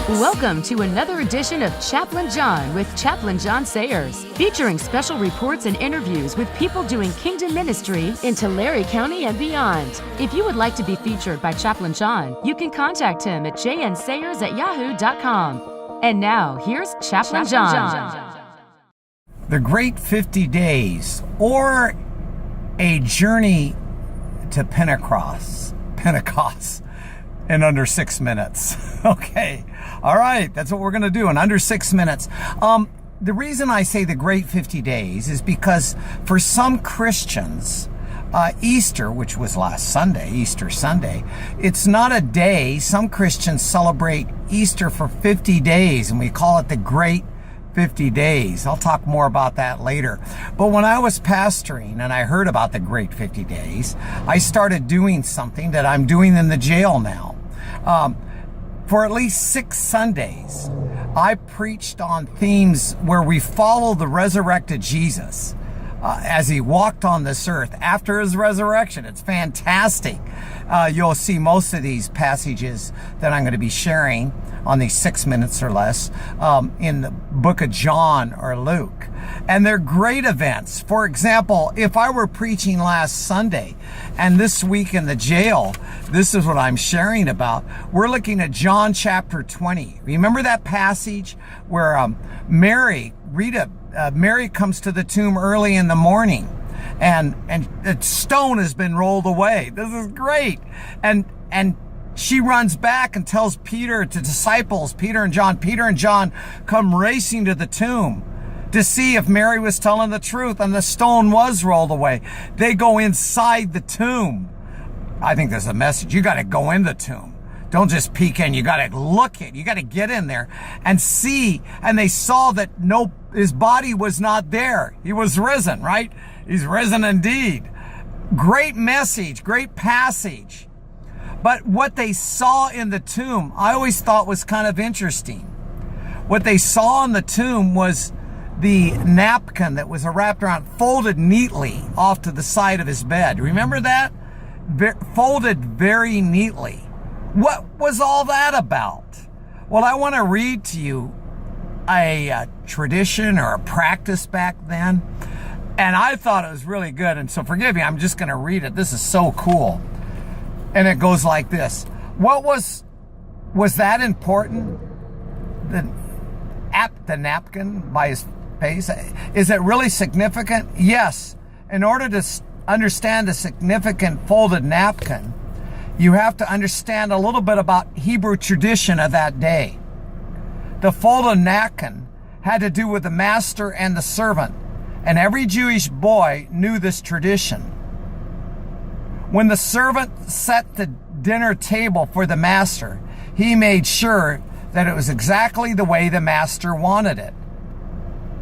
Welcome to another edition of Chaplain John with Chaplain John Sayers, featuring special reports and interviews with people doing kingdom ministry in Tulare County and beyond. If you would like to be featured by Chaplain John, you can contact him at jnsayers@yahoo.com. And now, here's Chaplain John. The Great 50 Days, or a journey to Pentecost in under 6 minutes. Okay. All right. That's what we're going to do in under 6 minutes. The reason I say the Great 50 Days is because for some Christians, Easter, which was last Sunday, Easter Sunday, it's not a day. Some Christians celebrate Easter for 50 days, and we call it the Great 50 Days. I'll talk more about that later. But when I was pastoring and I heard about the Great 50 Days, I started doing something that I'm doing in the jail now. For at least 6 Sundays, I preached on themes where we follow the resurrected Jesus as he walked on this earth after his resurrection. It's fantastic. You'll see most of these passages that I'm going to be sharing on these 6 minutes or less in the book of John or Luke. And they're great events. For example, if I were preaching last Sunday and this week in the jail, this is what I'm sharing about. We're looking at John chapter 20. Remember that passage where Mary comes to the tomb early in the morning and the stone has been rolled away. This is great. And she runs back and tells the disciples, Peter and John come racing to the tomb to see if Mary was telling the truth, and the stone was rolled away. They go inside the tomb. I think there's a message. You got to go in the tomb. Don't just peek in. You got to look it. You got to get in there and see. And they saw that his body was not there. He was risen, right? He's risen indeed. Great message, great passage. But what they saw in the tomb, I always thought was kind of interesting. What they saw in the tomb was the napkin that was wrapped around, folded neatly off to the side of his bed. Remember that? Folded very neatly. What was all that about? Well, I want to read to you a tradition or a practice back then. And I thought it was really good. And so forgive me, I'm just going to read it. This is so cool. And it goes like this. Was that important? The napkin by his face? Is it really significant? Yes. In order to understand the significant folded napkin, you have to understand a little bit about Hebrew tradition of that day. The folded napkin had to do with the master and the servant, and every Jewish boy knew this tradition. When the servant set the dinner table for the master, he made sure that it was exactly the way the master wanted it.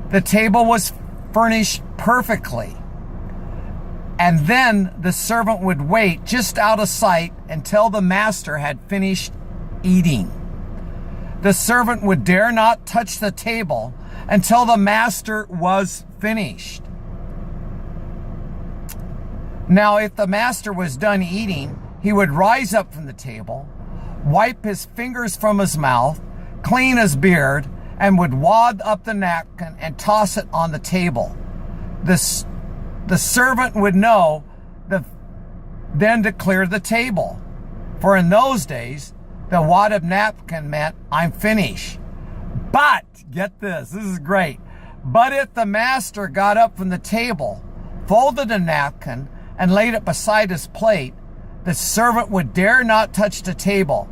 The table was furnished perfectly. And then the servant would wait just out of sight until the master had finished eating. The servant would dare not touch the table until the master was finished. Now, if the master was done eating, he would rise up from the table, wipe his fingers from his mouth, clean his beard, and would wad up the napkin and toss it on the table. The servant would know then to clear the table. For in those days, the wad of napkin meant, I'm finished. But, get this is great. But if the master got up from the table, folded a napkin, and laid it beside his plate, the servant would dare not touch the table,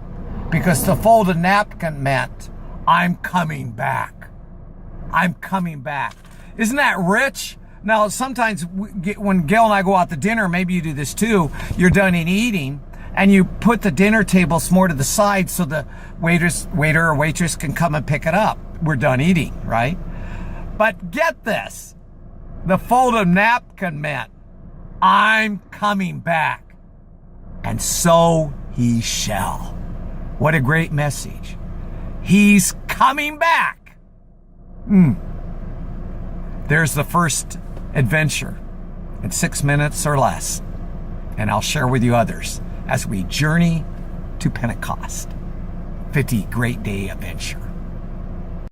because the folded napkin meant, I'm coming back. I'm coming back. Isn't that rich? Now, sometimes when Gail and I go out to dinner, maybe you do this too, you're done eating, and you put the dinner tables more to the side so the waiter or waitress can come and pick it up. We're done eating, right? But get this. The folded napkin meant, I'm coming back, and so he shall. What a great message. He's coming back. There's the first adventure in 6 minutes or less. And I'll share with you others as we journey to Pentecost. 50 Great Day Adventure.